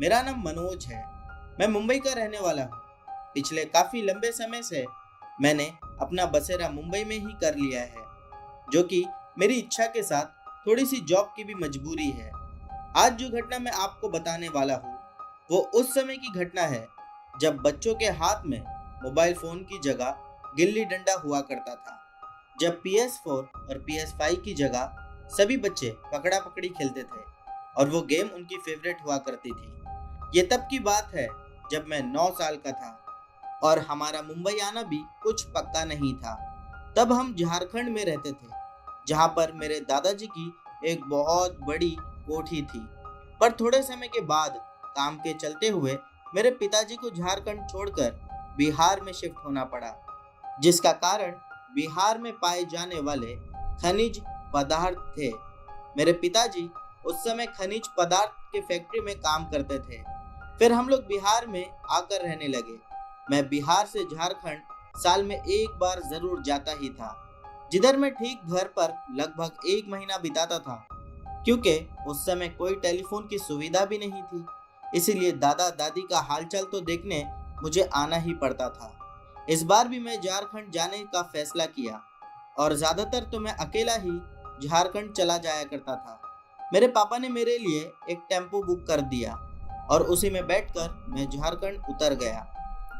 मेरा नाम मनोज है। मैं मुंबई का रहने वाला हूँ। पिछले काफ़ी लंबे समय से मैंने अपना बसेरा मुंबई में ही कर लिया है, जो कि मेरी इच्छा के साथ थोड़ी सी जॉब की भी मजबूरी है। आज जो घटना मैं आपको बताने वाला हूँ, वो उस समय की घटना है जब बच्चों के हाथ में मोबाइल फ़ोन की जगह गिल्ली डंडा हुआ करता था। जब PS4 और PS5 की जगह सभी बच्चे पकड़ा पकड़ी खेलते थे और वो गेम उनकी फेवरेट हुआ करती थी। ये तब की बात है जब मैं 9 साल का था और हमारा मुंबई आना भी कुछ पक्का नहीं था। तब हम झारखंड में रहते थे, जहाँ पर मेरे दादाजी की एक बहुत बड़ी कोठी थी। पर थोड़े समय के बाद काम के चलते हुए मेरे पिताजी को झारखंड छोड़कर बिहार में शिफ्ट होना पड़ा, जिसका कारण बिहार में पाए जाने वाले खनिज पदार्थ थे। मेरे पिताजी उस समय खनिज पदार्थ के फैक्ट्री में काम करते थे। फिर हम लोग बिहार में आकर रहने लगे। मैं बिहार से झारखंड साल में एक बार जरूर जाता ही था, जिधर मैं ठीक घर पर लगभग 1 महीना बिताता था, क्योंकि उस समय कोई टेलीफोन की सुविधा भी नहीं थी। इसीलिए दादा दादी का हालचाल तो देखने मुझे आना ही पड़ता था। इस बार भी मैं झारखंड जाने का फैसला किया और ज़्यादातर तो मैं अकेला ही झारखंड चला जाया करता था। मेरे पापा ने मेरे लिए एक टेम्पो बुक कर दिया और उसी में बैठकर मैं झारखंड उतर गया।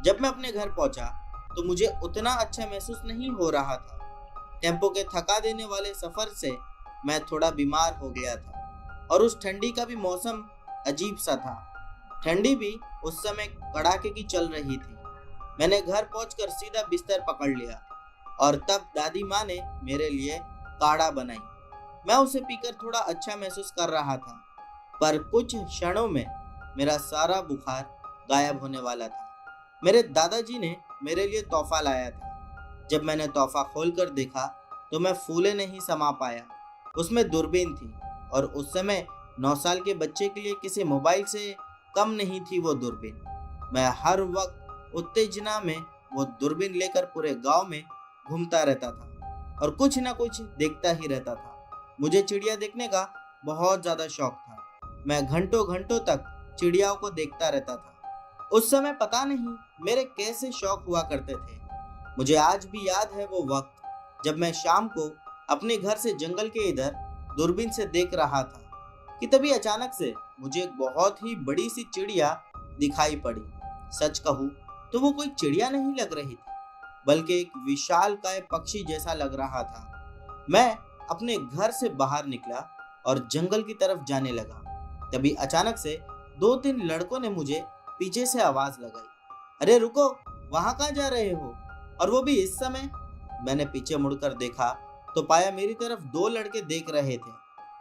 जब मैं अपने घर पहुंचा तो मुझे उतना अच्छा महसूस नहीं हो रहा था। टेम्पो के थका देने वाले सफ़र से मैं थोड़ा बीमार हो गया था और उस ठंडी का भी मौसम अजीब सा था। ठंडी भी उस समय कड़ाके की चल रही थी। मैंने घर पहुंचकर सीधा बिस्तर पकड़ लिया और तब दादी माँ ने मेरे लिए काढ़ा बनाई। मैं उसे पीकर थोड़ा अच्छा महसूस कर रहा था, पर कुछ क्षणों में मेरा सारा बुखार गायब होने वाला था। मेरे दादाजी ने मेरे लिए तोहफा लाया था। जब मैंने तोहफा खोलकर देखा तो मैं फूले नहीं समा पाया। उसमें दूरबीन थी और उस समय 9 साल के बच्चे के लिए किसी मोबाइल से कम नहीं थी वो दूरबीन। मैं हर वक्त उत्तेजना में वो दूरबीन लेकर पूरे गांव में घूमता रहता था और कुछ ना कुछ देखता ही रहता था। मुझे चिड़िया देखने का बहुत ज़्यादा शौक था। मैं घंटों घंटों तक चिड़ियाओं को देखता रहता था। उस समय पता नहीं मेरे कैसे शौक हुआ करते थे। मुझे आज भी याद है वो वक्त जब मैं शाम को अपने घर से जंगल के इधर दूरबीन से देख रहा था कि तभी अचानक से मुझे एक बहुत ही बड़ी सी चिड़िया दिखाई पड़ी। सच कहूँ तो वो कोई चिड़िया नहीं लग रही थी, बल्कि एक विशालकाय पक्षी जैसा लग रहा था। मैं अपने घर से बाहर निकला और जंगल की तरफ जाने लगा। तभी अचानक से 2-3 लड़कों ने मुझे पीछे से आवाज लगाई, अरे रुको, वहां कहाँ जा रहे हो? और वो भी इस समय। मैंने पीछे मुड़कर देखा तो पाया मेरी तरफ 2 लड़के देख रहे थे।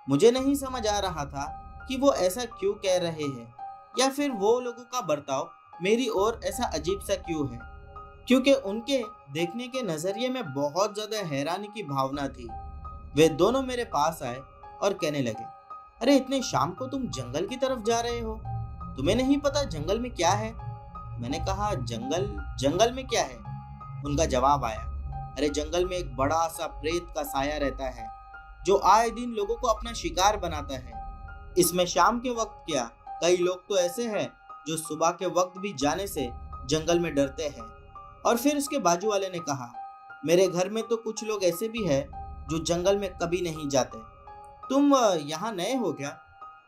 मुझे नहीं समझ आ रहा था कि वो ऐसा क्यों कह रहे हैं, या फिर वो लोगों का बर्ताव मेरी ओर ऐसा अजीब सा क्यों है, क्योंकि उनके देखने के नजरिए में बहुत ज्यादा हैरानी की भावना थी। वे दोनों मेरे पास आए और कहने लगे, अरे इतने शाम को तुम जंगल की तरफ जा रहे हो? तुम्हें नहीं पता जंगल में क्या है? मैंने कहा, जंगल जंगल में क्या है? उनका जवाब आया, अरे जंगल में एक बड़ा सा प्रेत का साया रहता है, जो आए दिन लोगों को अपना शिकार बनाता है। इसमें शाम के वक्त क्या, कई लोग तो ऐसे हैं जो सुबह के वक्त भी जाने से जंगल में डरते हैं। और फिर उसके बाजू वाले ने कहा, मेरे घर में तो कुछ लोग ऐसे भी हैं जो जंगल में कभी नहीं जाते। तुम यहाँ नए हो क्या?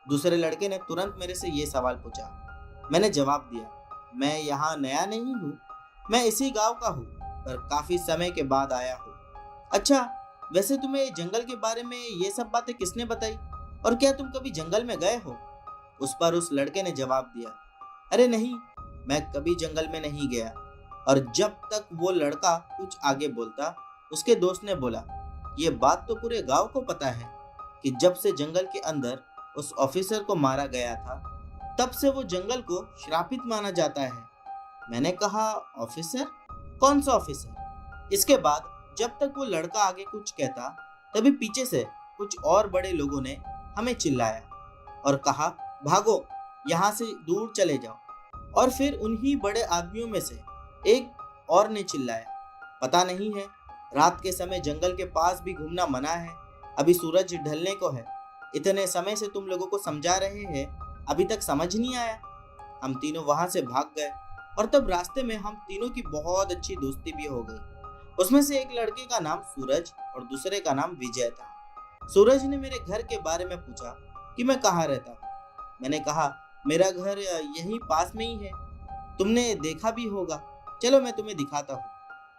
दूसरे लड़के ने तुरंत मेरे से ये सवाल पूछा। मैंने जवाब दिया, मैं यहाँ नया नहीं हूँ, मैं इसी गांव का हूँ, पर काफी समय के बाद आया हूँ। अच्छा, वैसे तुम्हें जंगल के बारे में ये सब बातें किसने बताई, और क्या तुम कभी जंगल में गए हो? उस पर उस लड़के ने जवाब दिया, अरे नहीं, मैं कभी जंगल में नहीं गया। और जब तक वो लड़का कुछ आगे बोलता, उसके दोस्त ने बोला, ये बात तो पूरे गांव को पता है कि जब से जंगल के अंदर उस ऑफिसर को मारा गया था, तब से वो जंगल को श्रापित माना जाता है। मैंने कहा, ऑफिसर? कौन सा ऑफिसर? इसके बाद जब तक वो लड़का आगे कुछ कहता, तभी पीछे से कुछ और बड़े लोगों ने हमें चिल्लाया और कहा, भागो, यहाँ से दूर चले जाओ। और फिर उन्हीं बड़े आदमियों में से एक और ने चिल्लाया, पता नहीं है, रात के समय जंगल के पास भी घूमना मना है, अभी सूरज ढलने को है। इतने समय से तुम लोगों को समझा रहे हैं, अभी तक समझ नहीं आया? हम तीनों वहां से भाग गए और तब रास्ते में हम तीनों की बहुत अच्छी दोस्ती भी हो गई। उसमें से एक लड़के का नाम सूरज और दूसरे का नाम विजय था। सूरज ने मेरे घर के बारे में पूछा कि मैं कहाँ रहता हूँ। मैंने कहा मेरा घर यहीं पास में ही है, तुमने देखा भी होगा, चलो मैं तुम्हें दिखाता हूँ।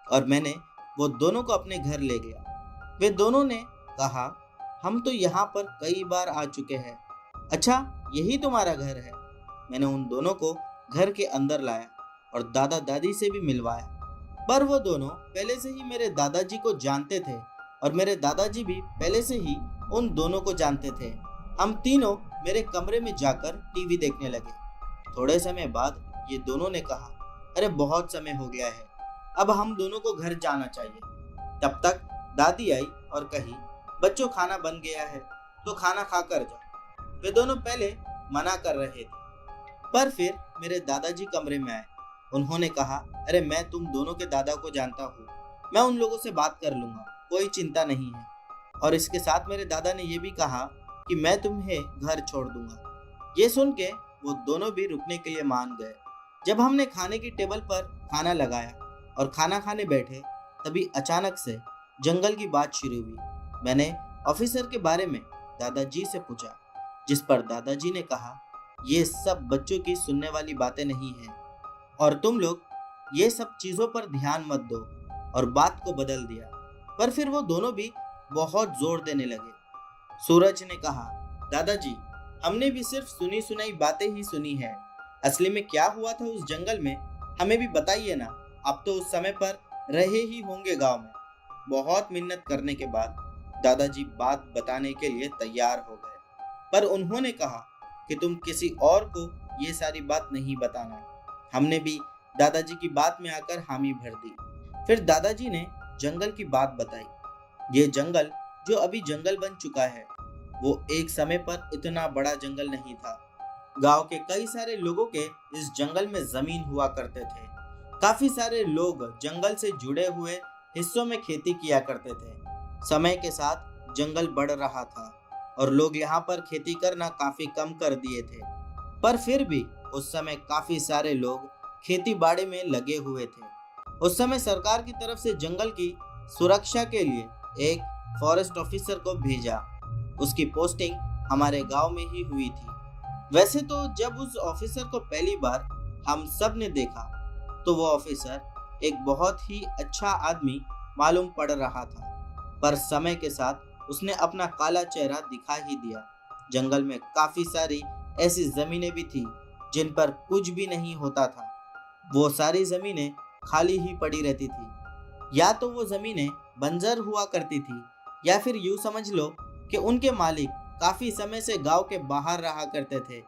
और मैंने वो दोनों को अपने घर ले गया। वे दोनों ने कहा हम तो यहाँ पर कई बार आ चुके हैं, अच्छा यही तुम्हारा घर है। मैंने उन दोनों को घर के अंदर लाया और दादा दादी से भी मिलवाया। पर वो दोनों पहले से ही मेरे दादाजी को जानते थे और मेरे दादाजी भी पहले से ही उन दोनों को जानते थे। हम तीनों मेरे कमरे में जाकर टीवी देखने लगे। थोड़े समय बाद ये दोनों ने कहा अरे बहुत समय हो गया है, अब हम दोनों को घर जाना चाहिए। तब तक दादी आई और कही बच्चों खाना बन गया है तो खाना खा कर जाओ। वे दोनों पहले मना कर रहे थे, पर फिर मेरे दादाजी कमरे में आए। उन्होंने कहा अरे मैं तुम दोनों के दादा को जानता हूँ, मैं उन लोगों से बात कर लूंगा, कोई चिंता नहीं है। और इसके साथ मेरे दादा ने यह भी कहा कि मैं तुम्हें घर छोड़ दूंगा। ये सुन के वो दोनों भी रुकने के लिए मान गए। जब हमने खाने की टेबल पर खाना लगाया और खाना खाने बैठे, तभी अचानक से जंगल की बात शुरू हुई। मैंने ऑफिसर के बारे में दादाजी से पूछा, जिस पर दादाजी ने कहा ये सब बच्चों की सुनने वाली बातें नहीं हैं और तुम लोग ये सब चीजों पर ध्यान मत दो, और बात को बदल दिया। पर फिर वो दोनों भी बहुत जोर देने लगे। सूरज ने कहा दादाजी हमने भी सिर्फ सुनी सुनाई बातें ही सुनी है, असली में क्या हुआ था उस जंगल में हमें भी बताइए ना, आप तो उस समय पर रहे ही होंगे गांव में। बहुत मिन्नत करने के बाद दादाजी बात बताने के लिए तैयार हो गए, पर उन्होंने कहा कि तुम किसी और को ये सारी बात नहीं बताना। हमने भी दादाजी की बात में आकर हामी भर दी। फिर दादाजी ने जंगल की बात बताई। ये जंगल जो अभी जंगल बन चुका है, वो एक समय पर इतना बड़ा जंगल नहीं था। गांव के कई सारे लोगों के इस जंगल में जमीन हुआ करते थे। काफी सारे लोग जंगल से जुड़े हुए हिस्सों में खेती किया करते थे। समय के साथ जंगल बढ़ रहा था और लोग यहाँ पर खेती करना काफी कम कर दिए थे, पर फिर भी उस समय काफी सारे लोग खेती बाड़ी में लगे हुए थे। उस समय सरकार की तरफ से जंगल की सुरक्षा के लिए एक फॉरेस्ट ऑफिसर को भेजा। उसकी पोस्टिंग हमारे गांव में ही हुई थी। वैसे तो जब उस ऑफिसर को पहली बार हम सब ने देखा तो वो ऑफिसर एक बहुत ही अच्छा आदमी मालूम पड़ रहा था, पर समय के साथ उसने अपना काला चेहरा दिखा ही दिया। जंगल में काफी सारी ऐसी जमीनें भी थी जिन पर कुछ भी नहीं होता था। वो सारी जमीनें खाली ही पड़ी रहती थी। या तो वो जमीनें बंजर हुआ करती थी या फिर यूं समझ लो कि उनके मालिक काफी समय से गांव के बाहर रहा करते थे।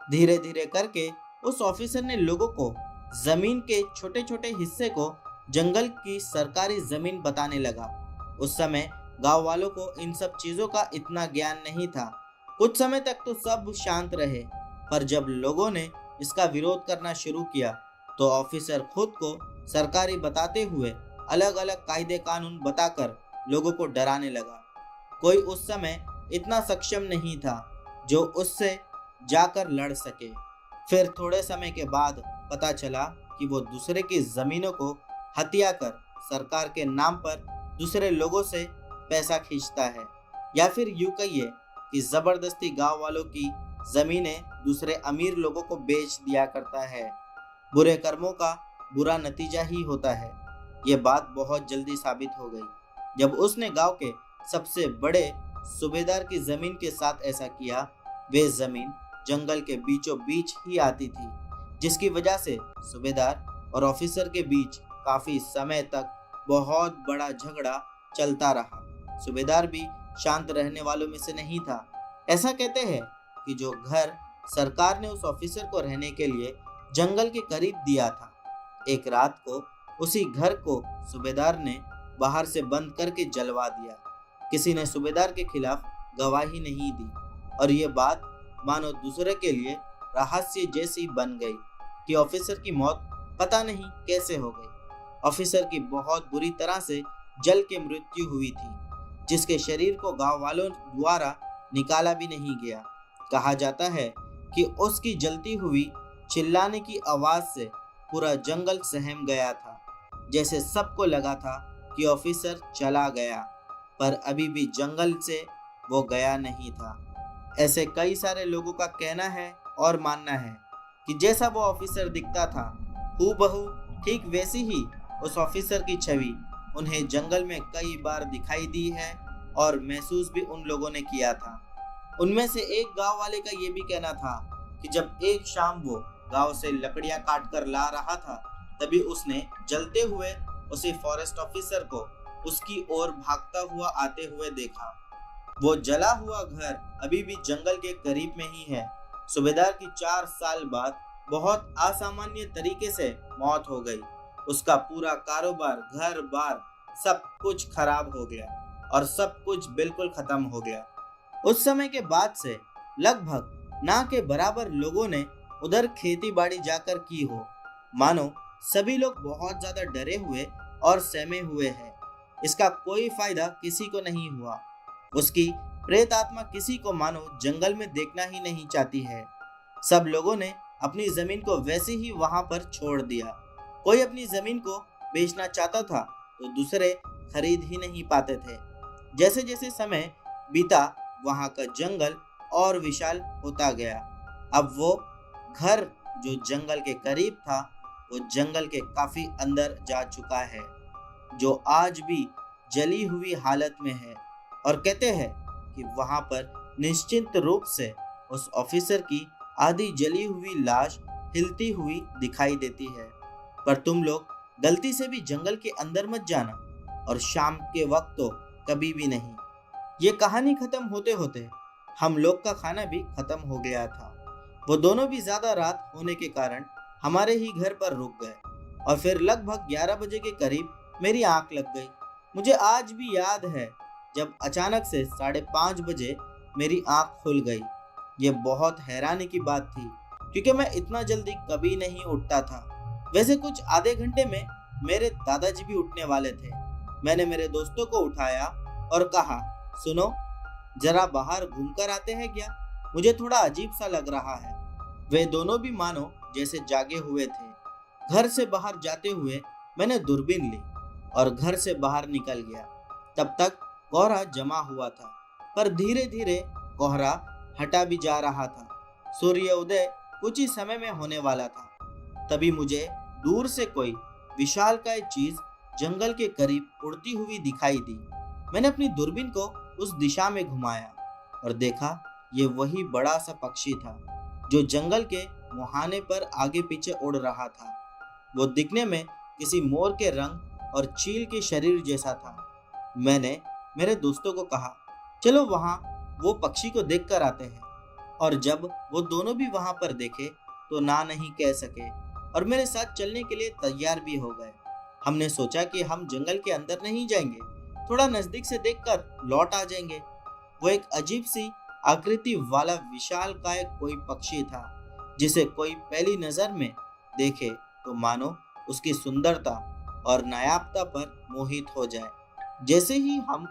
धीरे धीरे करके उस ऑफिसर ने लोगों को जमीन के छोटे छोटे हिस्से को जंगल की सरकारी जमीन बताने लगा। उस समय गांव वालों को इन सब चीजों का इतना ज्ञान नहीं था। कुछ समय तक तो सब शांत रहे, पर जब लोगों ने इसका विरोध करना शुरू किया तो ऑफिसर खुद को सरकारी बताते हुए अलग अलग कायदे कानून बताकर लोगों को डराने लगा। कोई उस समय इतना सक्षम नहीं था जो उससे जाकर लड़ सके। फिर थोड़े समय के बाद पता चला कि वो दूसरे की जमीनों को हथिया कर सरकार के नाम पर दूसरे लोगों से पैसा खींचता है, या फिर यूं कहिए कि जबरदस्ती गांव वालों की जमीनें दूसरे अमीर लोगों को बेच दिया करता है। बुरे कर्मों का बुरा नतीजा ही होता है। ये बात बहुत जल्दी साबित हो गई जब उसने गांव के सबसे बड़े सूबेदार की जमीन के साथ ऐसा किया। वे जमीन जंगल के बीचों बीच ही आती थी, जिसकी वजह से सूबेदार और ऑफिसर के बीच काफी समय तक बहुत बड़ा झगड़ा चलता रहा। सूबेदार भी शांत रहने वालों में से नहीं था। ऐसा कहते हैं कि जो घर सरकार ने उस ऑफिसर को रहने के लिए जंगल के करीब दिया था, एक रात को उसी घर को सूबेदार ने बाहर से बंद करके जलवा दिया। किसी ने सूबेदार के खिलाफ गवाही नहीं दी और ये बात मानो दूसरे के लिए रहस्य जैसी बन गई कि ऑफिसर की मौत पता नहीं कैसे हो गई। ऑफिसर की बहुत बुरी तरह से जल के मृत्यु हुई थी, जिसके शरीर को गांव वालों द्वारा निकाला भी नहीं गया। कहा जाता है कि उसकी जलती हुई चिल्लाने की आवाज से पूरा जंगल सहम गया था। जैसे सबको लगा था कि ऑफिसर चला गया, पर अभी भी जंगल से वो गया नहीं था। ऐसे कई सारे लोगों का कहना है और मानना है कि जैसा वो ऑफिसर दिखता था, हूबहू ठीक वैसी ही उस ऑफिसर की छवि उन्हें जंगल में कई बार दिखाई दी है और महसूस भी उन लोगों ने किया था। उनमें से एक गांव वाले का ये भी कहना था कि जब एक शाम वो गांव से लकड़ियां काट कर ला रहा था, तभी उसने जलते हुए उसी फॉरेस्ट ऑफिसर को उसकी ओर भागता हुआ आते हुए देखा। वो जला हुआ घर अभी भी जंगल के करीब में ही है। सूबेदार की 4 साल बाद बहुत असामान्य तरीके से मौत हो गई। उसका पूरा कारोबार, घर बार सब कुछ खराब हो गया और सब कुछ बिल्कुल खत्म हो गया। उस समय के बाद से लगभग ना के बराबर लोगों ने उधर खेती बाड़ी जाकर की हो। मानो सभी लोग बहुत ज्यादा डरे हुए और सहमे हुए हैं। इसका कोई फायदा किसी को नहीं हुआ। उसकी प्रेत आत्मा किसी को मानो जंगल में देखना ही नहीं चाहती है। सब लोगों ने अपनी जमीन को वैसे ही वहां पर छोड़ दिया। कोई अपनी जमीन को बेचना चाहता था तो दूसरे खरीद ही नहीं पाते थे। जैसे जैसे समय बीता, वहां का जंगल और विशाल होता गया। अब वो घर जो जंगल के करीब था, वो जंगल के काफी अंदर जा चुका है, जो आज भी जली हुई हालत में है। और कहते हैं कि वहां पर निश्चिंत रूप से उस ऑफिसर की आधी जली हुई लाश हिलती हुई दिखाई देती है। पर तुम लोग गलती से भी जंगल के अंदर मत जाना, और शाम के वक्त तो कभी भी नहीं। ये कहानी खत्म होते होते हम लोग का खाना भी खत्म हो गया था। वो दोनों भी ज्यादा रात होने के कारण हमारे ही घर पर रुक गए और फिर लगभग 11 बजे के करीब मेरी आंख लग गई। मुझे आज भी याद है जब अचानक से 5:30 बजे मेरी आंख खुल गई। ये बहुत हैरानी की बात थी क्योंकि मैं इतना जल्दी कभी नहीं उठता था। वैसे कुछ आधे घंटे में मेरे दादाजी भी उठने वाले थे। मैंने मेरे दोस्तों को उठाया और कहा, सुनो, जरा बाहर घूमकर आते हैं क्या? मुझे थोड़ा अजीब सा लग रहा है। वे दोनों भी मानो जैसे जागे हुए थे। घर से बाहर जाते हुए मैंने दूरबीन ली और घर से बाहर निकल गया। तब तक कोहरा जमा हुआ था, पर धीरे धीरे कोहरा हटा भी जा रहा था। सूर्य उदय कुछ ही समय में होने वाला था। तभी मुझे दूर से कोई विशालकाय चीज जंगल के करीब उड़ती हुई दिखाई दी। मैंने अपनी दूरबीन को उस दिशा में घुमाया और देखा ये वही बड़ा सा पक्षी था जो जंगल के मुहाने पर आगे पीछे उड़ रहा था। वो दिखने में किसी मोर के रंग और चील के शरीर जैसा था। मैंने मेरे दोस्तों को कहा, चलो वहां वो पक्षी को देख कर आते हैं। और जब वो दोनों भी वहां पर देखे तो ना नहीं कह सके और मेरे साथ चलने के लिए तैयार भी हो गए। हमने सोचा कि हम जंगल के अंदर नहीं जाएंगे, थोड़ा नजदीक से देखकर लौट आ जाएंगे। वो एक अजीब सी आकृति वाला विशालकाय कोई पक्षी था जिसे कोई पहली नजर में देखे तो मानो उसकी सुंदरता और नायाबता पर मोहित हो जाए। जैसे ही हम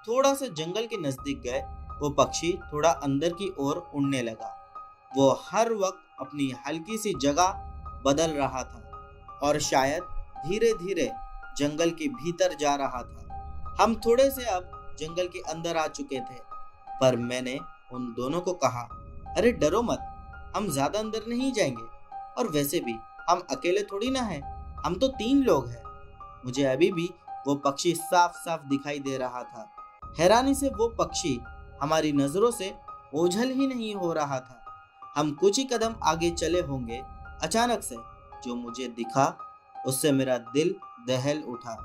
थोड़ा सा जंगल के नजदीक गए, वो पक्षी थोड़ा अंदर की ओर उड़ने लगा। वो हर वक्त अपनी हल्की सी जगह बदल रहा था और शायद धीरे धीरे जंगल के भीतर जा रहा था। हम थोड़े से अब जंगल के अंदर आ चुके थे, पर मैंने उन दोनों को कहा, अरे डरो मत, हम ज्यादा अंदर नहीं जाएंगे, और वैसे भी हम अकेले थोड़ी ना हैं, हम तो 3 लोग हैं। मुझे अभी भी वो पक्षी साफ साफ दिखाई दे रहा था। हैरानी से वो पक्षी हमारी नजरों से ओझल ही नहीं हो रहा था। हम कुछ ही कदम आगे चले होंगे, अचानक से जो मुझे दिखा उससे मेरा दिल दहल उठा।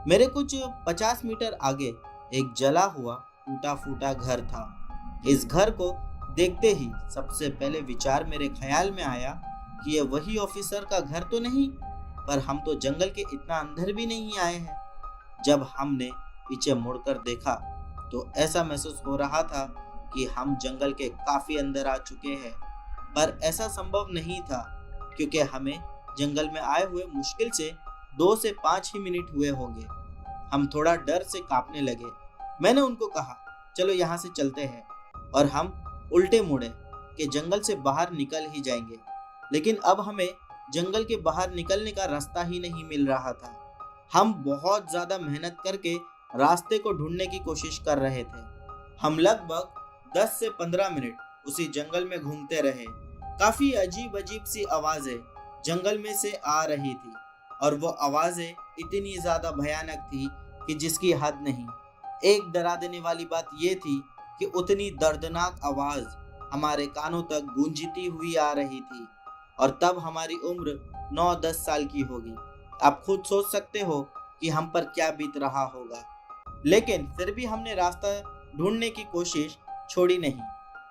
मेरे कुछ 50 मीटर आगे एक जला हुआ टूटा फूटा घर था। इस घर को देखते ही सबसे पहले विचार मेरे ख्याल में आया कि ये वही ऑफिसर का घर तो नहीं, पर हम तो जंगल के इतना अंदर भी नहीं आए हैं। जब हमने पीछे मुड़कर देखा तो ऐसा महसूस हो रहा था कि हम जंगल के काफी अंदर आ चुके हैं, पर ऐसा संभव नहीं था क्योंकि हमें जंगल में आए हुए मुश्किल से 2 से 5 ही मिनट हुए होंगे। हम थोड़ा डर से कांपने लगे। मैंने उनको कहा, चलो यहाँ से चलते हैं और हम उल्टे मुड़े के जंगल से बाहर निकल ही जाएंगे। लेकिन अब हमें जंगल के बाहर निकलने का रास्ता ही नहीं मिल रहा था। हम बहुत ज्यादा मेहनत करके रास्ते को ढूंढने की कोशिश कर रहे थे। हम लगभग 10 से 15 मिनट उसी जंगल में घूमते रहे। काफी अजीब अजीब सी आवाजें जंगल में से आ रही थी और वो आवाजें इतनी ज्यादा भयानक थी कि जिसकी हद नहीं। एक डरा देने वाली बात ये थी कि उतनी दर्दनाक आवाज हमारे कानों तक गूंजती हुई आ रही थी और तब हमारी उम्र 9-10 साल की होगी। आप खुद सोच सकते हो कि हम पर क्या बीत रहा होगा। लेकिन फिर भी हमने रास्ता ढूंढने की कोशिश छोड़ी नहीं।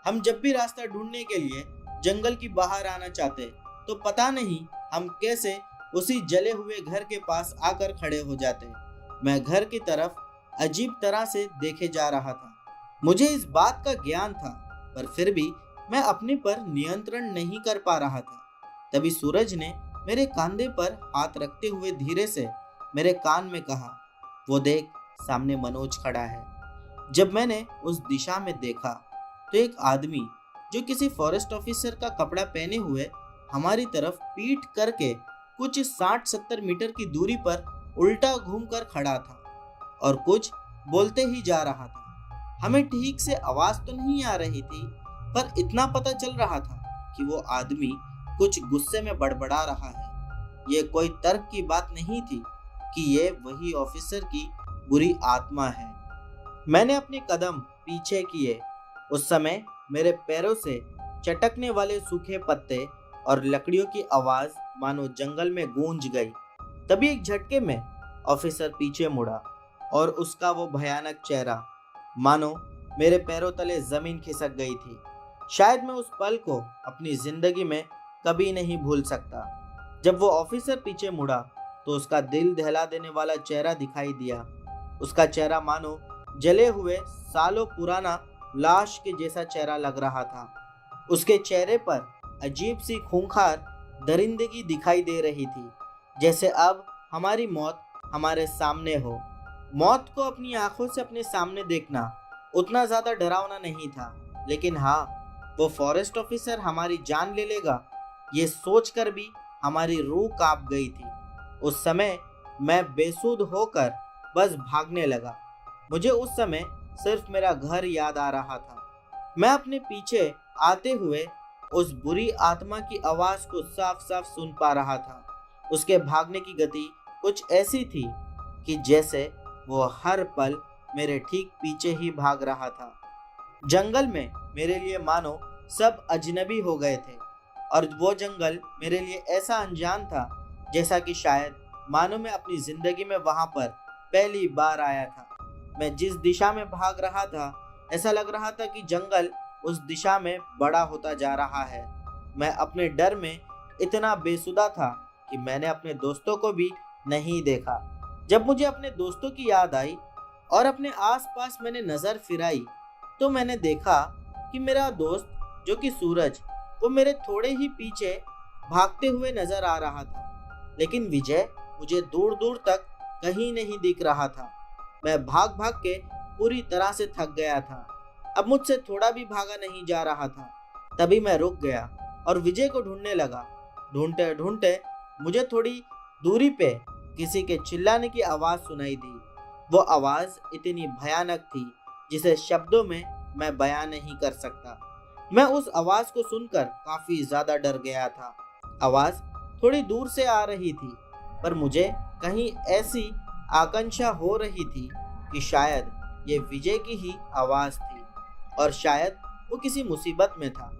हम जब भी रास्ता ढूंढने के लिए जंगल की बाहर आना चाहते तो पता नहीं हम कैसे उसी जले हुए घर के पास आकर खड़े हो जाते। मैं घर की तरफ अजीब तरह से देखे जा रहा था। मुझे इस बात का ज्ञान था, पर फिर भी मैं अपने पर नियंत्रण नहीं कर पा रहा था। तभी सूरज ने मेरे कंधे पर हाथ रखते हुए धीरे से मेरे कान में कहा, वो देख, सामने मनोज खड़ा है। जब मैंने उस दिशा में देखा तो एक आदमी जो किसी फॉरेस्ट ऑफिसर का कपड़ा पहने हुए हमारी तरफ पीठ करके कुछ 60-70 मीटर की दूरी पर उल्टा घूमकर खड़ा था और कुछ बोलते ही जा रहा था। हमें ठीक से आवाज तो नहीं आ रही थी, पर इतना पता चल रहा था कि वो आदमी कुछ गुस्से में बड़बड़ा रहा है। ये कोई तर्क की बात नहीं थी कि ये वही ऑफिसर की बुरी आत्मा है। मैंने अपने कदम पीछे किए। उस समय मेरे पैरों से चटकने वाले सूखे पत्ते और लकड़ियों की आवाज मानो जंगल में गूंज गई। तभी एक झटके में ऑफिसर पीछे मुड़ा और उसका वो भयानक चेहरा मानो मेरे पैरों तले जमीन खिसक गई थी। शायद मैं उस पल को अपनी जिंदगी में कभी नहीं भूल सकता। जब वो ऑफिसर पीछे मुड़ा तो उसका दिल दहला देने वाला चेहरा दिखाई दिया। उसका चेहरा मानो जले हुए सालों पुराना लाश के जैसा चेहरा लग रहा था। उसके चेहरे पर अजीब सी खूंखार दरिंदगी दिखाई दे रही थी, जैसे अब हमारी मौत हमारे सामने हो। मौत को अपनी आंखों से अपने सामने देखना उतना ज्यादा डरावना नहीं था, लेकिन हाँ, वो फॉरेस्ट ऑफिसर हमारी जान ले लेगा, ये सोचकर भी हमारी रूह कांप गई थी। उस समय मैं बेसुध होकर बस भागने लगा। मुझे उस समय सिर्फ मेरा घर याद आ रहा था। मैं अपने पीछे आते हुए उस बुरी आत्मा की आवाज को साफ साफ सुन पा रहा था। उसके भागने की गति कुछ ऐसी थी कि जैसे वो हर पल मेरे ठीक पीछे ही भाग रहा था। जंगल में मेरे लिए मानो सब अजनबी हो गए थे और वो जंगल मेरे लिए ऐसा अनजान था जैसा कि शायद मानो मैं अपनी जिंदगी में वहां पर पहली बार आया था। मैं जिस दिशा में भाग रहा था, ऐसा लग रहा था कि जंगल उस दिशा में बड़ा होता जा रहा है। मैं अपने डर में इतना बेसुधा था कि मैंने अपने दोस्तों को भी नहीं देखा। जब मुझे अपने दोस्तों की याद आई और अपने आसपास मैंने नजर फिराई तो मैंने देखा कि मेरा दोस्त जो कि सूरज, वो मेरे थोड़े ही पीछे भागते हुए नजर आ रहा था। लेकिन विजय मुझे दूर दूर तक कहीं नहीं दिख रहा था। मैं भाग भाग के पूरी तरह से थक गया था। अब मुझसे थोड़ा भी भागा नहीं जा रहा था। तभी मैं रुक गया और विजय को ढूंढने लगा। ढूंढते ढूंढते मुझे थोड़ी दूरी पे किसी के चिल्लाने की आवाज सुनाई दी। वो आवाज इतनी भयानक थी जिसे शब्दों में मैं बयान नहीं कर सकता। मैं उस आवाज को सुनकर काफी ज्यादा डर गया था। आवाज थोड़ी दूर से आ रही थी, पर मुझे कहीं ऐसी आकांक्षा हो रही थी कि शायद ये विजय की ही आवाज थी और शायद वो किसी मुसीबत में था।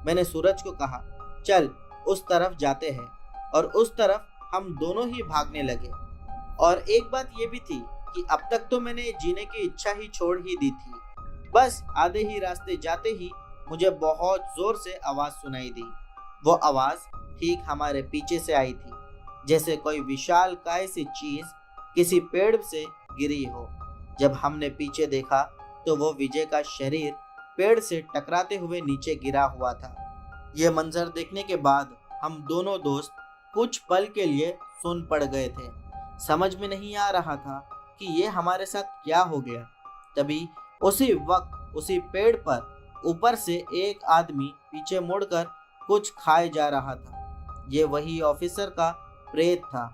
मैंने सूरज को कहा, चल उस तरफ जाते हैं, और उस तरफ हम दोनों ही भागने लगे। और एक बात ये भी थी कि अब तक तो मैंने जीने की इच्छा ही छोड़ ही दी थी। बस आधे ही रास्ते जाते ही मुझे बहुत जोर से आवाज सुनाई दी। वो आवाज ठीक हमारे पीछे से आई थी, जैसे कोई विशाल काय सी चीज किसी पेड़ से गिरी हो। जब हमने पीछे देखा तो वो विजय का शरीर पेड़ से टकराते हुए नीचे गिरा हुआ था। यह मंजर देखने के बाद हम दोनों दोस्त कुछ पल के लिए सुन पड़ गए थे। समझ में नहीं आ रहा था कि ये हमारे साथ क्या हो गया। तभी उसी वक्त उसी पेड़ पर ऊपर से एक आदमी पीछे मुड़कर कुछ खाए जा रहा था। ये वही ऑफिसर का प्रेत था।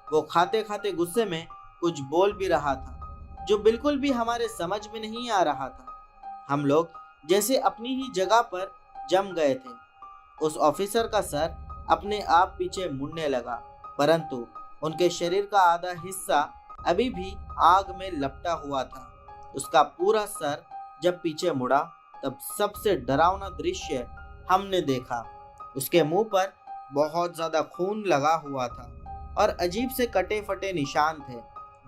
वो खाते खाते गुस्से में कुछ बोल भी रहा था जो बिल्कुल भी हमारे समझ में नहीं आ रहा था। हम लोग जैसे अपनी ही जगह पर जम गए थे। उस ऑफिसर का सर अपने आप पीछे मुड़ने लगा, परंतु उनके शरीर का आधा हिस्सा अभी भी आग में लपटा हुआ था। उसका पूरा सर जब पीछे मुड़ा तब सबसे डरावना दृश्य हमने देखा। उसके मुंह पर बहुत ज्यादा खून लगा हुआ था और अजीब से कटे फटे निशान थे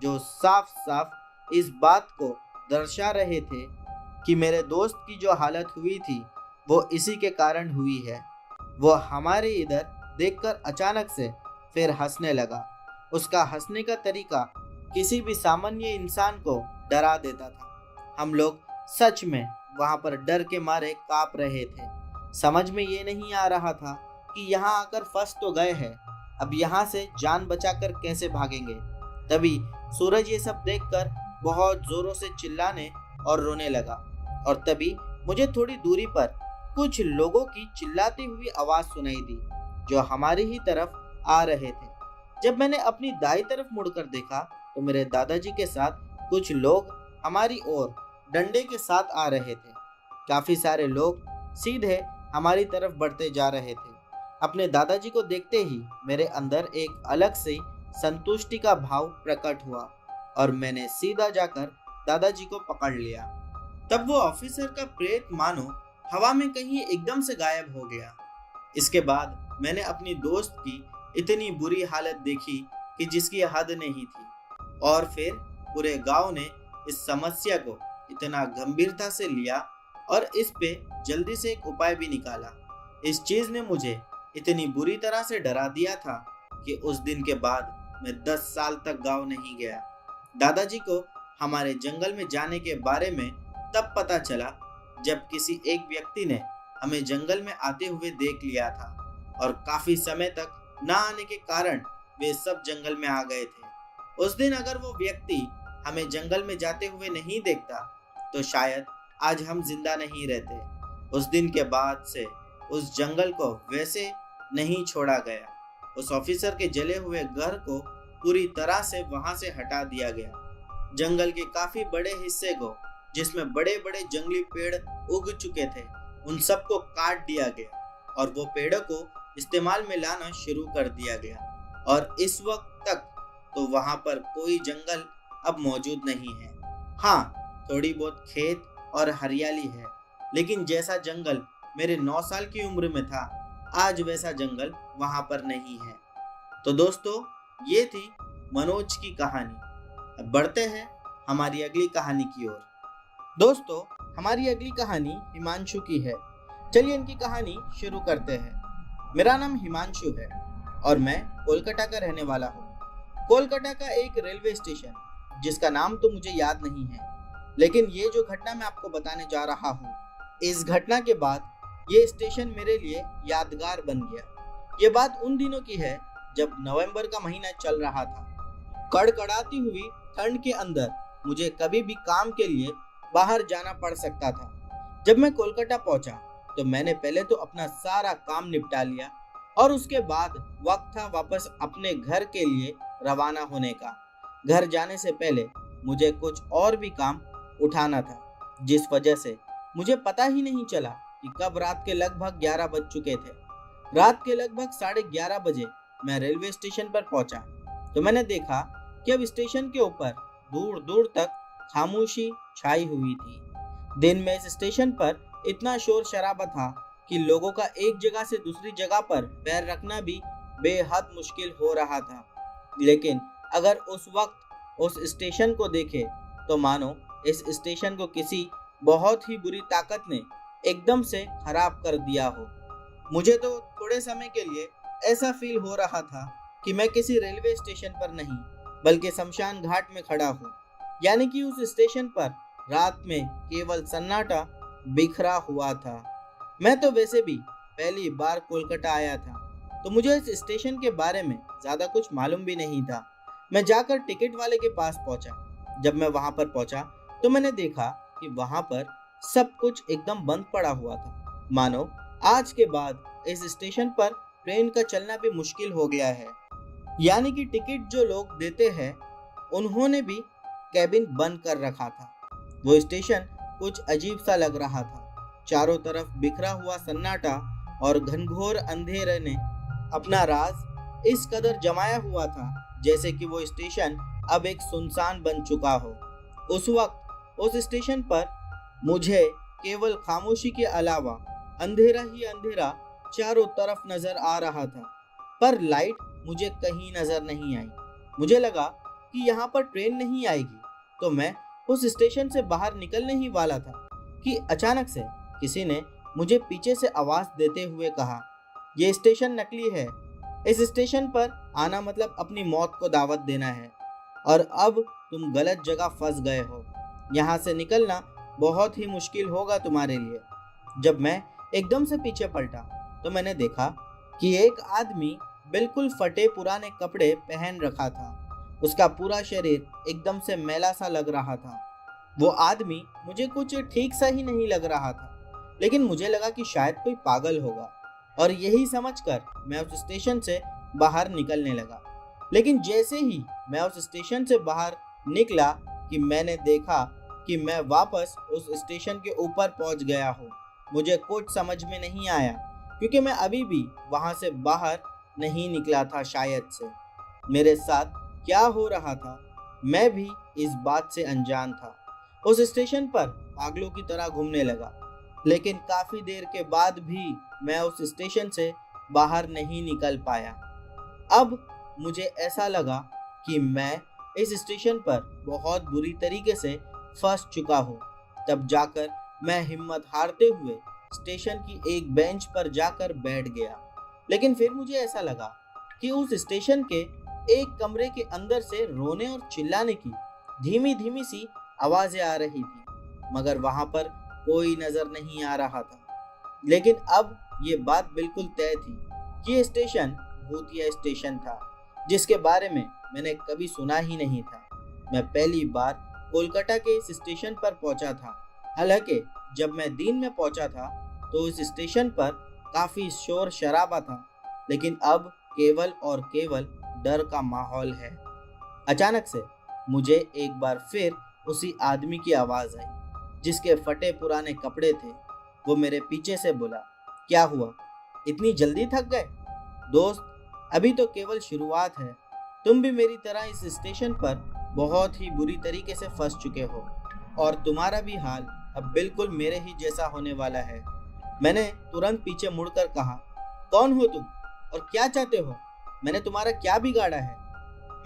जो साफ साफ इस बात को दर्शा रहे थे कि मेरे दोस्त की जो हालत हुई थी वो इसी के कारण हुई है। वो हमारे इधर देखकर अचानक से फिर हंसने लगा। उसका हंसने का तरीका किसी भी सामान्य इंसान को डरा देता था। हम लोग सच में वहां पर डर के मारे कांप रहे थे। समझ में ये नहीं आ रहा था कि यहाँ आकर फंस तो गए हैं, अब यहाँ से जान बचाकर कैसे भागेंगे। तभी सूरज ये सब देखकर बहुत जोरों से चिल्लाने और रोने लगा और तभी मुझे थोड़ी दूरी पर कुछ लोगों की चिल्लाती हुई आवाज सुनाई दी जो हमारी ही तरफ आ रहे थे। जब मैंने अपनी दाई तरफ मुड़कर देखा तो मेरे दादाजी के साथ कुछ लोग हमारी ओर डंडे के साथ आ रहे थे। काफी सारे लोग सीधे हमारी तरफ बढ़ते जा रहे थे। अपने दादाजी को देखते ही मेरे अंदर एक अलग से संतुष्टि का भाव प्रकट हुआ और मैंने सीधा जाकर दादाजी को पकड़ लिया। तब वो ऑफिसर का प्रेत मानो हवा में कहीं एकदम से गायब हो गया। इसके बाद मैंने अपनी दोस्त की इतनी बुरी हालत देखी कि जिसकी हद नहीं थी और फिर पूरे गांव ने इस समस्या को इतना गंभीरता से लिया और इस पे जल्दी से एक उपाय भी निकाला। इस चीज ने मुझे इतनी बुरी तरह से डरा दिया था कि उस दिन के बाद मैं 10 साल तक गांव नहीं गया। दादाजी को हमारे जंगल में जाने के बारे में तब पता चला जब किसी एक व्यक्ति ने हमें जंगल में आते हुए देख लिया था और काफी समय तक ना आने के कारण वे सब जंगल में आ गए थे। उस दिन अगर वो व्यक्ति हमें जंगल में जाते हुए नहीं देखता तो शायद आज हम जिंदा नहीं रहते। उस दिन के बाद से उस जंगल को वैसे नहीं छोड़ा गया। उस ऑफिसर के जले हुए घर को पूरी तरह से वहां से हटा दिया गया। जंगल के काफी बड़े हिस्से को जिसमें बड़े बड़े जंगली पेड़ उग चुके थे उन सबको काट दिया गया और वो पेड़ों को इस्तेमाल में लाना शुरू कर दिया गया और इस वक्त तक तो वहां पर कोई जंगल अब मौजूद नहीं है। हाँ, थोड़ी बहुत खेत और हरियाली है, लेकिन जैसा जंगल मेरे 9 साल की उम्र में था आज वैसा जंगल वहां पर नहीं है। तो दोस्तों, ये थी मनोज की कहानी। अब बढ़ते हैं हमारी अगली कहानी की ओर। दोस्तों, हमारी अगली कहानी हिमांशु की है। चलिए इनकी कहानी शुरू करते हैं। मेरा नाम हिमांशु है और मैं कोलकाता का रहने वाला हूँ। कोलकाता का एक रेलवे स्टेशन जिसका नाम तो मुझे याद नहीं है, लेकिन ये जो घटना मैं आपको बताने जा रहा हूँ, इस घटना के बाद ये स्टेशन मेरे लिए यादगार बन गया। ये बात उन दिनों की है जब नवंबर का महीना चल रहा था। कड़कड़ाती हुई ठंड के अंदर मुझे कभी भी काम के लिए बाहर जाना पड़ सकता था। जब मैं कोलकाता पहुंचा तो मैंने पहले तो अपना सारा काम निपटा लिया और उसके बाद वक्त था वापस अपने घर के लिए रवाना होने का। घर जाने से पहले मुझे कुछ और भी काम उठाना था, जिस वजह से मुझे पता ही नहीं चला कि कब रात के लगभग 11 बज चुके थे। रात के लगभग 11:30 बजे मैं रेलवे स्टेशन पर पहुंचा तो मैंने देखा कि अब स्टेशन के ऊपर दूर दूर तक खामोशी छाई हुई थी। दिन में इस स्टेशन पर इतना शोर शराबा था कि लोगों का एक जगह से दूसरी जगह पर पैर रखना भी बेहद मुश्किल हो रहा था। लेकिन अगर उस वक्त उस स्टेशन को देखे तो मानो इस स्टेशन को किसी बहुत ही बुरी ताकत ने एकदम से खराब कर दिया हो। मुझे तो थोड़े समय के लिए ऐसा फील हो रहा था कि मैं किसी रेलवे स्टेशन पर नहीं बल्कि शमशान घाट में खड़ा हूँ। यानी कि उस स्टेशन पर रात में केवल सन्नाटा बिखरा हुआ था। मैं तो वैसे भी पहली बार कोलकाता आया था तो मुझे इस स्टेशन के बारे में ज्यादा कुछ मालूम भी नहीं था। मैं जाकर टिकट वाले के पास पहुंचा। जब मैं वहां पर पहुंचा तो मैंने देखा कि वहां पर सब कुछ एकदम बंद पड़ा हुआ था, मानो आज के बाद इस स्टेशन पर ट्रेन का चलना भी मुश्किल हो गया है। यानी कि टिकट जो लोग देते हैं उन्होंने भी कैबिन बंद कर रखा था। वो स्टेशन कुछ अजीब सा लग रहा था। चारों तरफ बिखरा हुआ सन्नाटा और घनघोर अंधेरे ने अपना राज इस कदर जमाया हुआ था जैसे कि वो स्टेशन अब एक सुनसान बन चुका हो। उस वक्त उस स्टेशन पर मुझे केवल खामोशी के अलावा अंधेरा ही अंधेरा चारों तरफ नजर आ रहा था, पर लाइट मुझे कहीं नजर नहीं आई। मुझे लगा कि यहाँ पर ट्रेन नहीं आएगी, तो मैं उस स्टेशन से बाहर निकलने ही वाला था कि अचानक से किसी ने मुझे पीछे से आवाज देते हुए कहा, ये स्टेशन नकली है। इस स्टेशन पर आना मतलब अपनी मौत को दावत देना है और अब तुम गलत जगह फंस गए हो। यहाँ से निकलना बहुत ही मुश्किल होगा तुम्हारे लिए। जब मैं एकदम से पीछे पलटा तो मैंने देखा कि एक आदमी बिल्कुल फटे पुराने कपड़े पहन रखा था। उसका पूरा शरीर एकदम से मैला सा लग रहा था। वो आदमी मुझे कुछ ठीक सा ही नहीं लग रहा था, लेकिन मुझे लगा कि शायद कोई पागल होगा और यही समझकर मैं उस स्टेशन से बाहर निकलने लगा। लेकिन जैसे ही मैं उस स्टेशन से बाहर निकला कि मैंने देखा कि मैं वापस उस स्टेशन के ऊपर पहुंच गया हूँ। मुझे कुछ समझ में नहीं आया क्योंकि मैं अभी भी वहां से बाहर नहीं निकला था। शायद से मेरे साथ क्या हो रहा था मैं भी इस बात से अनजान था। उस स्टेशन पर पागलों की तरह घूमने लगा, लेकिन काफी देर के बाद भी मैं उस स्टेशन से बाहर नहीं निकल पाया। अब मुझे ऐसा लगा कि मैं इस स्टेशन पर बहुत बुरी तरीके से फंस चुका हूँ। तब जाकर मैं हिम्मत हारते हुए स्टेशन की एक बेंच पर जाकर बैठ गया। लेकिन फिर मुझे ऐसा लगा कि उस स्टेशन के एक कमरे के अंदर से रोने और चिल्लाने की धीमी धीमी सी आवाजें आ रही थी, मगर वहां पर कोई नजर नहीं आ रहा था। लेकिन अब ये बात बिल्कुल तय थी कि ये स्टेशन भूतिया स्टेशन था, जिसके बारे में मैंने कभी सुना ही नहीं था। मैं पहली बार कोलकाता के इस स्टेशन पर पहुंचा था। हालांकि जब मैं दिन में पहुंचा था तो इस स्टेशन पर काफी शोर शराबा था, लेकिन अब केवल और केवल डर का माहौल है। अचानक से मुझे एक बार फिर उसी आदमी की आवाज आई जिसके फटे पुराने कपड़े थे। वो मेरे पीछे से बोला, क्या हुआ, इतनी जल्दी थक गए? दोस्त, अभी तो केवल शुरुआत है। तुम भी मेरी तरह इस स्टेशन पर बहुत ही बुरी तरीके से फंस चुके हो और तुम्हारा भी हाल अब बिल्कुल मेरे ही जैसा होने वाला है। मैंने तुरंत पीछे मुड़कर कहा, कौन हो तुम और क्या चाहते हो? मैंने तुम्हारा क्या बिगाड़ा है?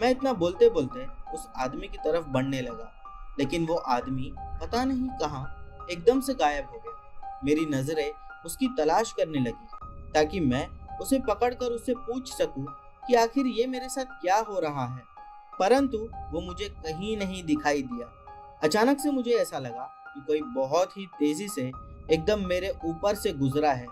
मैं इतना बोलते बोलते उस आदमी की तरफ बढ़ने लगा, लेकिन वो आदमी पता नहीं कहाँ एकदम से गायब हो गया। मेरी नजरें उसकी तलाश करने लगी ताकि मैं उसे पकड़कर उससे पूछ सकूं कि आखिर ये मेरे साथ क्या हो रहा है, परंतु वो मुझे कहीं नहीं दिखाई दिया। अचानक से मुझे ऐसा लगा कि कोई बहुत ही तेजी से एकदम मेरे ऊपर से गुजरा है,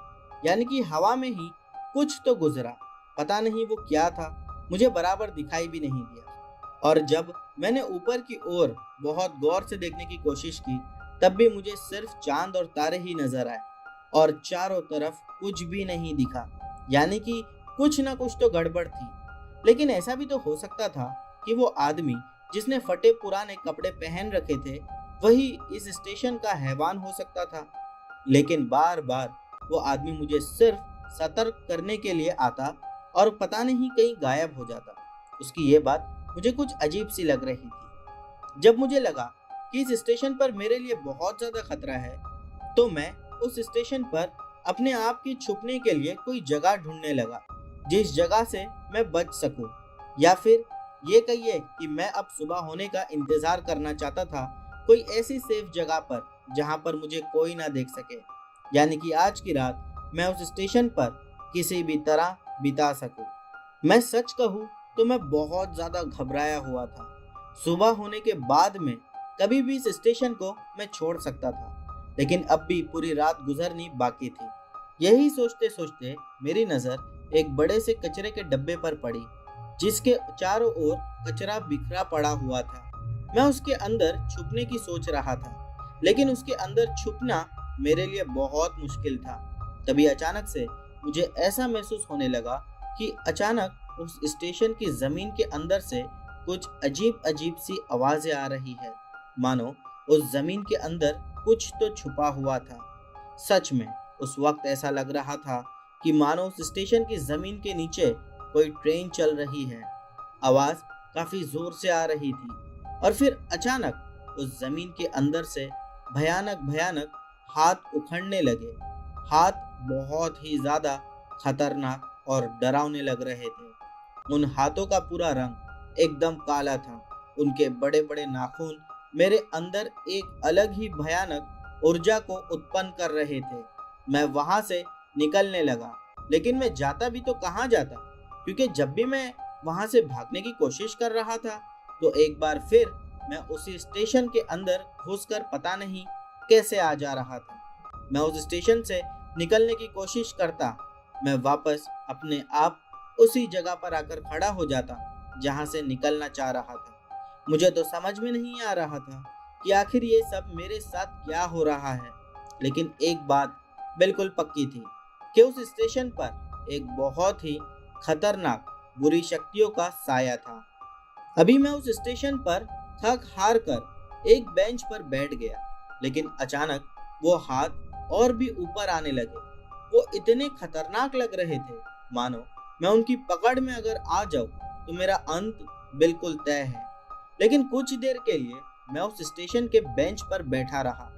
यानी कि हवा में ही कुछ तो गुजरा। पता नहीं वो क्या था, मुझे बराबर दिखाई भी नहीं दिया। और जब मैंने ऊपर की ओर बहुत गौर से देखने की कोशिश की, तब भी मुझे सिर्फ चांद और तारे ही नजर आए और चारों तरफ कुछ भी नहीं दिखा। यानी कि कुछ ना कुछ तो गड़बड़ थी। लेकिन ऐसा भी तो हो सकता था कि वो आदमी जिसने फटे पुराने कपड़े पहन रखे थे वही इस स्टेशन का हैवान हो सकता था। लेकिन बार बार वो आदमी मुझे सिर्फ सतर्क करने के लिए आता और पता नहीं कहीं गायब हो जाता। उसकी ये बात मुझे कुछ अजीब सी लग रही थी। जब मुझे लगा कि इस स्टेशन पर मेरे लिए बहुत ज्यादा खतरा है, तो मैं उस स्टेशन पर अपने आप की छुपने के लिए कोई जगह ढूंढने लगा जिस जगह से मैं बच सकूं, या फिर ये कहिए कि मैं अब सुबह होने का इंतजार करना चाहता था, कोई ऐसी सेफ जगह पर जहां पर मुझे कोई ना देख सके। यानी कि आज की रात मैं उस स्टेशन पर किसी भी तरह बिता सकूं। मैं सच कहूं तो मैं बहुत ज्यादा घबराया हुआ था। सुबह होने के बाद में कभी भी इस स्टेशन को मैं छोड़ सकता था, लेकिन अब भी पूरी रात गुजरनी बाकी थी। यही सोचते सोचते मेरी नजर एक बड़े से कचरे के डब्बे पर पड़ी जिसके चारों ओर कचरा बिखरा पड़ा हुआ था। मैं उसके अंदर छुपने की सोच रहा था, लेकिन उसके अंदर छुपना मेरे लिए बहुत मुश्किल था। तभी अचानक से मुझे ऐसा महसूस होने लगा कि अचानक उस स्टेशन की जमीन के अंदर से कुछ अजीब अजीब सी आवाजें आ रही है, मानो उस जमीन के अंदर कुछ तो छुपा हुआ था। सच में उस वक्त ऐसा लग रहा था कि मानो उस स्टेशन की जमीन के नीचे कोई ट्रेन चल रही है। आवाज काफी जोर से आ रही थी और फिर अचानक उस जमीन के अंदर से भयानक भयानक हाथ उखड़ने लगे। हाथ बहुत ही ज्यादा खतरनाक और डरावने लग रहे थे। उन हाथों का पूरा रंग एकदम काला था। उनके बड़े बड़े नाखून मेरे अंदर एक अलग ही भयानक ऊर्जा को उत्पन्न कर रहे थे। मैं वहां से निकलने लगा, लेकिन मैं जाता भी तो कहाँ जाता, क्योंकि जब भी मैं वहां से भागने की कोशिश कर रहा था तो एक बार फिर मैं उसी स्टेशन के अंदर घुसकर पता नहीं कैसे आ जा रहा था। मैं उस स्टेशन से निकलने की कोशिश करता, मैं वापस अपने आप उसी जगह पर आकर खड़ा हो जाता जहां से निकलना चाह रहा था। मुझे तो समझ में नहीं आ रहा था कि आखिर ये सब मेरे साथ क्या हो रहा है, लेकिन एक बात बिल्कुल पक्की थी कि उस स्टेशन पर एक बहुत ही खतरनाक बुरी शक्तियों का साया था। अभी मैं उस स्टेशन पर थक हार कर एक बेंच पर बैठ गया, लेकिन अचानक वो हाथ और भी ऊपर आने लगे। वो इतने खतरनाक लग रहे थे, मानो मैं उनकी पकड़ में अगर आ जाऊं तो मेरा अंत बिल्कुल तय है। लेकिन कुछ देर के लिए मैं उस स्टेशन के बेंच पर बैठा रहा,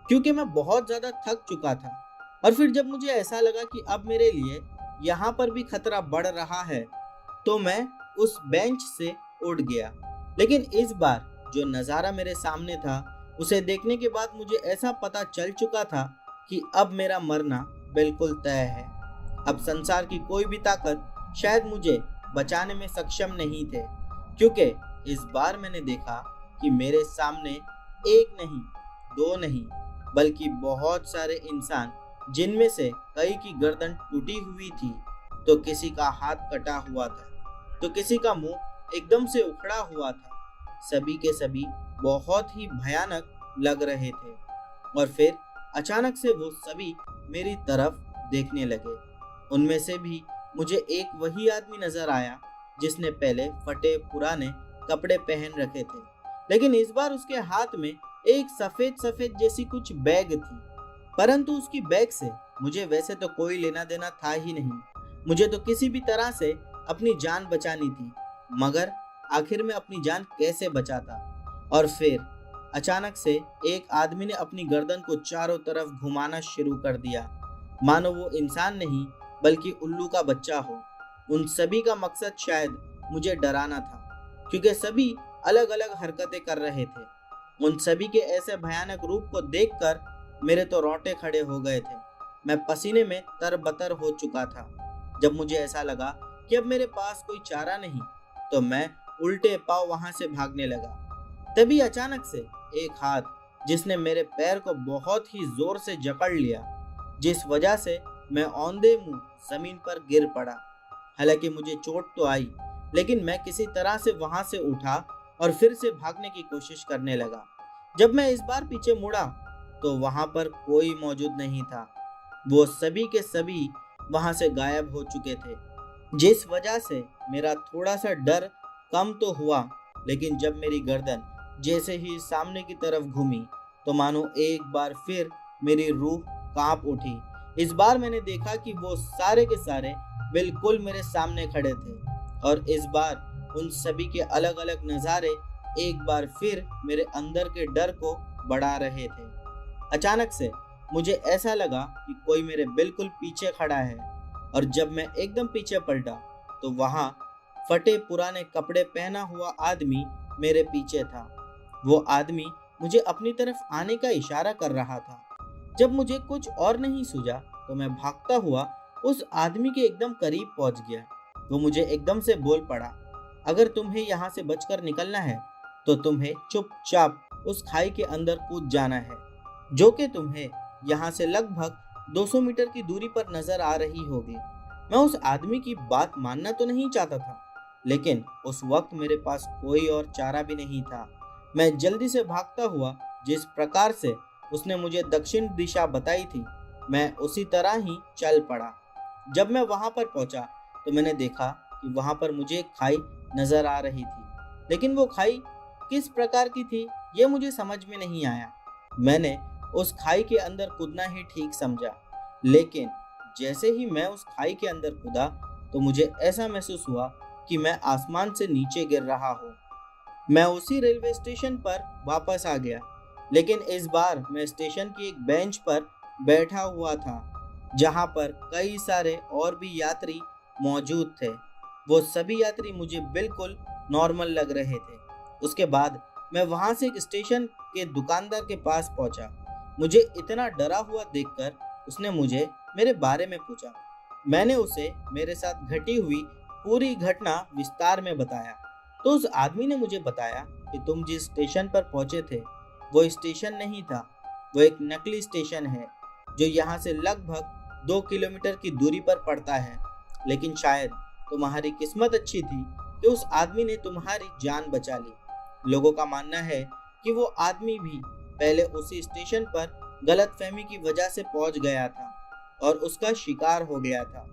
क्योंकि मैं बहुत ज्यादा थक चुका था। और फिर जब मुझे ऐसा लगा कि अब मेरे लिए यहाँ पर भी खतरा बढ़ रहा है, तो मैं उस बेंच से उठ गया। लेकिन इस बार जो नज़ारा मेरे सामने था, उसे देखने के बाद मुझे ऐसा पता चल चुका था कि अब मेरा मरना बिल्कुल तय है। अब संसार की कोई भी ताकत शायद मुझे बचाने में सक्षम नहीं थे, क्योंकि इस बार मैंने देखा कि मेरे सामने एक नहीं, दो नहीं, बल्कि बहुत सारे इंसान, जिनमें से कई की गर्दन टूटी हुई थी, तो किसी का हाथ कटा हुआ था, तो किसी का मुंह एकदम से उखड़ा हुआ था। सभी के सभी बहुत ही भयानक लग रहे थे। और फिर अचानक से वो सभी मेरी तरफ देखने लगे। उनमें से भी मुझे एक वही आदमी नजर आया जिसने पहले फटे पुराने कपड़े पहन रखे थे, लेकिन इस बार उसके हाथ में एक सफेद सफेद जैसी कुछ बैग थी। परंतु उसकी बैग से मुझे वैसे तो कोई लेना देना था ही नहीं। मुझे तो किसी भी तरह से अपनी जान बचानी थी, मगर आखिर में अपनी जान कैसे बचाता। और फिर अचानक से एक आदमी ने अपनी गर्दन को चारों तरफ घुमाना शुरू कर दिया, मानो वो इंसान नहीं बल्कि उल्लू का बच्चा हो। उन सभी का मकसद शायद मुझे डराना था, क्योंकि सभी अलग अलग हरकतें कर रहे थे। उन सभी के ऐसे भयानक रूप को देखकर मेरे तो रोंगटे खड़े हो गए थे। मैं पसीने में तरबतर हो चुका था। जब मुझे ऐसा लगा कि अब मेरे पास कोई चारा नहीं, तो मैं उल्टे पांव वहां से भागने लगा। तभी अचानक से एक हाथ, जिसने मेरे पैर को बहुत ही जोर से जकड़ लिया, जिस वजह से मैं औंधे मुंह जमीन पर गिर पड़ा। हालांकि मुझे चोट तो आई, लेकिन मैं किसी तरह से वहां से उठा और फिर से भागने की कोशिश करने लगा। जब मैं इस बार पीछे मुड़ा तो वहां पर कोई मौजूद नहीं था। वो सभी के सभी वहां से गायब हो चुके थे, जिस वजह से मेरा थोड़ा सा डर कम तो हुआ। लेकिन जब मेरी गर्दन जैसे ही सामने की तरफ घूमी, तो मानो एक बार फिर मेरी रूह कांप उठी। इस बार मैंने देखा कि वो सारे के सारे बिल्कुल मेरे सामने खड़े थे, और इस बार उन सभी के अलग अलग नज़ारे एक बार फिर मेरे अंदर के डर को बढ़ा रहे थे। अचानक से मुझे ऐसा लगा कि कोई मेरे बिल्कुल पीछे खड़ा है, और जब मैं एकदम पीछे पलटा तो वहां फटे पुराने कपड़े पहना हुआ आदमी मेरे पीछे था। वो आदमी मुझे अपनी तरफ आने का इशारा कर रहा था। जब मुझे कुछ और नहीं सूझा तो मैं भागता हुआ उस आदमी के एकदम करीब पहुंच गया। वो मुझे एकदम से बोल पड़ा, अगर तुम्हें यहाँ से बचकर निकलना है तो तुम्हें चुपचाप उस खाई के अंदर कूद जाना है, जो कि तुम्हें यहाँ से लगभग 200 मीटर की दूरी पर नजर आ रही होगी। मैं उस आदमी की बात मानना तो नहीं चाहता था, लेकिन उस वक्त मेरे पास कोई और चारा भी नहीं था। मैं जल्दी से भागता हुआ, जिस प्रकार से उसने मुझे दक्षिण दिशा बताई थी, मैं उसी तरह ही चल पड़ा। जब मैं वहां पर पहुंचा तो मैंने देखा कि वहां पर मुझे एक खाई नजर आ रही थी, लेकिन वो खाई किस प्रकार की थी ये मुझे समझ में नहीं आया। मैंने उस खाई के अंदर कूदना ही ठीक समझा, लेकिन जैसे ही मैं उस खाई के अंदर कूदा तो मुझे ऐसा महसूस हुआ कि मैं आसमान से नीचे गिर रहा हूँ। मैं उसी रेलवे स्टेशन पर वापस आ गया, लेकिन इस बार मैं स्टेशन की एक बेंच पर बैठा हुआ था जहां पर कई सारे और भी यात्री मौजूद थे। वो सभी यात्री मुझे बिल्कुल नॉर्मल लग रहे थे। उसके बाद मैं वहां से एक स्टेशन के दुकानदार के पास पहुंचा। मुझे इतना डरा हुआ देखकर उसने मुझे मेरे बारे में पूछा। मैंने उसे मेरे साथ घटी हुई पूरी घटना विस्तार में बताया। तो उस आदमी ने मुझे बताया कि तुम जिस स्टेशन पर पहुंचे थे वो स्टेशन नहीं था, वो एक नकली स्टेशन है जो यहाँ से लगभग 2 किलोमीटर की दूरी पर पड़ता है। लेकिन शायद तुम्हारी किस्मत अच्छी थी कि उस आदमी ने तुम्हारी जान बचा ली। लोगों का मानना है कि वो आदमी भी पहले उसी स्टेशन पर गलतफहमी की वजह से पहुंच गया था और उसका शिकार हो गया था।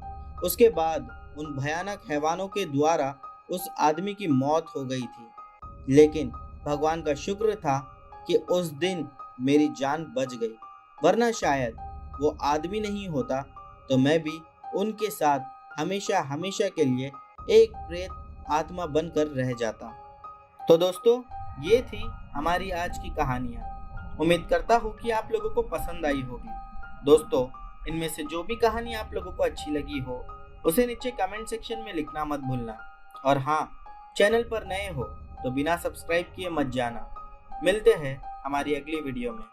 उसके बाद उन भयानक हैवानों के द्वारा उस आदमी की मौत हो गई थी। लेकिन भगवान का शुक्र था कि उस दिन मेरी जान बच गई, वरना शायद वो आदमी नहीं होता तो मैं भी उनके साथ हमेशा हमेशा के लिए एक प्रेत आत्मा बनकर रह जाता। तो दोस्तों, ये थी हमारी आज की कहानियाँ। उम्मीद करता हूँ कि आप लोगों को पसंद आई होगी। दोस्तों, इनमें से जो भी कहानी आप लोगों को अच्छी लगी हो उसे नीचे कमेंट सेक्शन में लिखना मत भूलना। और हाँ, चैनल पर नए हो तो बिना सब्सक्राइब किए मत जाना। मिलते हैं हमारी अगली वीडियो में।